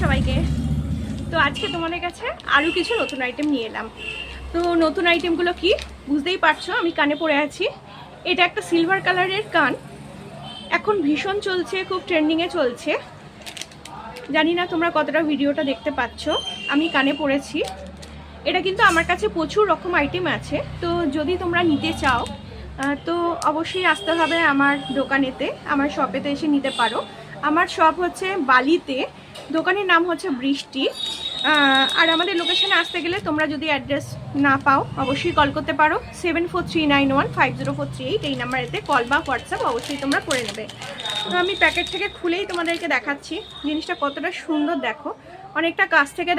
সবাইকে। তো আজকে তোমাদের কাছে আরও কিছু নতুন আইটেম নিয়ে এলাম। তো নতুন আইটেমগুলো কি বুঝতেই পারছো, আমি কানে পরে আছি। এটা একটা সিলভার কালারের কান, এখন ভীষণ চলছে, খুব ট্রেন্ডিংয়ে চলছে। জানি না তোমরা কতটা ভিডিওটা দেখতে পাচ্ছ, আমি কানে পরেছি। এটা কিন্তু আমার কাছে প্রচুর রকম আইটেম আছে, তো যদি তোমরা নিতে চাও তো অবশ্যই আসতে হবে আমার দোকানেতে, আমার শপেতে এসে নিতে পারো। আমার শপ হচ্ছে বালিতে, দোকানের নাম হচ্ছে বৃষ্টি। আর আমাদের লোকেশানে আসতে গেলে তোমরা যদি অ্যাড্রেস না পাও অবশ্যই কল করতে পারো 7439150438। এই নাম্বারেতে কল বা হোয়াটসঅ্যাপ অবশ্যই তোমরা করে নেবে। তো আমি প্যাকেট থেকে খুলেই তোমাদেরকে দেখাচ্ছি জিনিসটা কতটা সুন্দর। দেখো, অনেকটা কাছ থেকে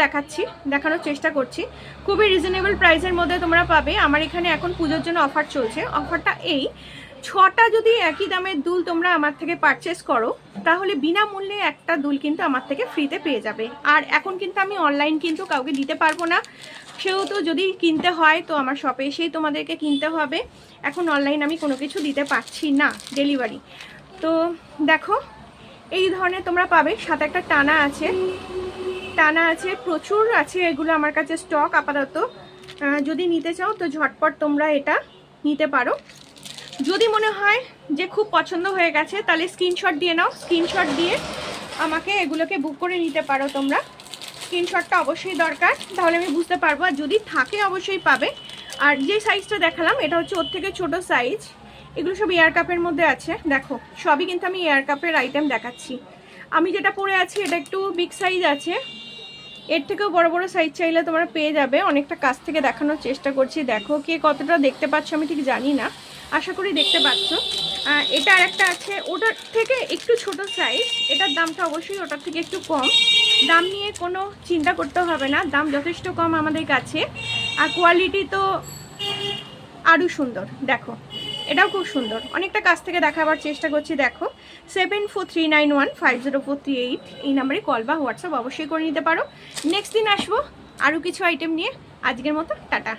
দেখানোর চেষ্টা করছি। খুবই রিজনেবল প্রাইসের মধ্যে তোমরা পাবে। আমার এখানে এখন পুজোর জন্য অফার চলছে। অফারটা এই, 6টা যদি একই দামের দুল তোমরা আমার থেকে পারচেস করো তাহলে বিনামূল্যে একটা দুল কিন্তু আমার থেকে ফ্রিতে পেয়ে যাবে। আর এখন কিন্তু আমি অনলাইন কিন্তু কাউকে দিতে পারবো না, সেহেতু যদি কিনতে হয় তো আমার শপে এসেই তোমাদেরকে কিনতে হবে। এখন অনলাইন আমি কোনো কিছু দিতে পারছি না, ডেলিভারি। তো দেখো, এই ধরনের তোমরা পাবে। সাথে একটা টানা আছে, প্রচুর আছে এগুলো আমার কাছে স্টক আপাতত। যদি নিতে চাও তো ঝটপট তোমরা এটা নিতে পারো। যদি মনে হয় যে খুব পছন্দ হয়ে গেছে তাহলে স্ক্রিনশট দিয়ে নাও, স্ক্রিনশট দিয়ে আমাকে এগুলোকে বুক করে নিতে পারো তোমরা। স্ক্রিনশটটা অবশ্যই দরকার, তাহলে আমি বুঝতে পারবো। আর যদি থাকে অবশ্যই পাবে। আর যে সাইজটা দেখালাম এটা হচ্ছে ওর থেকে ছোট সাইজ। এগুলো সব এয়ার কাপের মধ্যে আছে। দেখো, সবই কিন্তু আমি এয়ার কাপের আইটেম দেখাচ্ছি। আমি যেটা পরে আছি এটা একটু বিগ সাইজ আছে, এর থেকেও বড় বড় সাইজ চাইলে তোমরা পেয়ে যাবে। অনেকটা কাছ থেকে দেখানোর চেষ্টা করছি। দেখো, কে কতটা দেখতে পাচ্ছ আমি ঠিক জানি না, আশা করি দেখতে পাচ্ছ। এটা আর একটা আছে, ওটার থেকে একটু ছোট সাইজ। এটার দামটা অবশ্যই ওটার থেকে একটু কম। দাম নিয়ে কোনো চিন্তা করতে হবে না, দাম যথেষ্ট কম আমাদের কাছে। আর কোয়ালিটি তো আরও সুন্দর। দেখো, এটাও খুব সুন্দর। অনেকটা কাছ থেকে দেখাবার চেষ্টা করছি। দেখো, 7439150438 এই নাম্বারে কল বা হোয়াটসঅ্যাপ অবশ্যই করে নিতে পারো। নেক্সট দিন আসবো আরও কিছু আইটেম নিয়ে। আজকের মতো টাটা।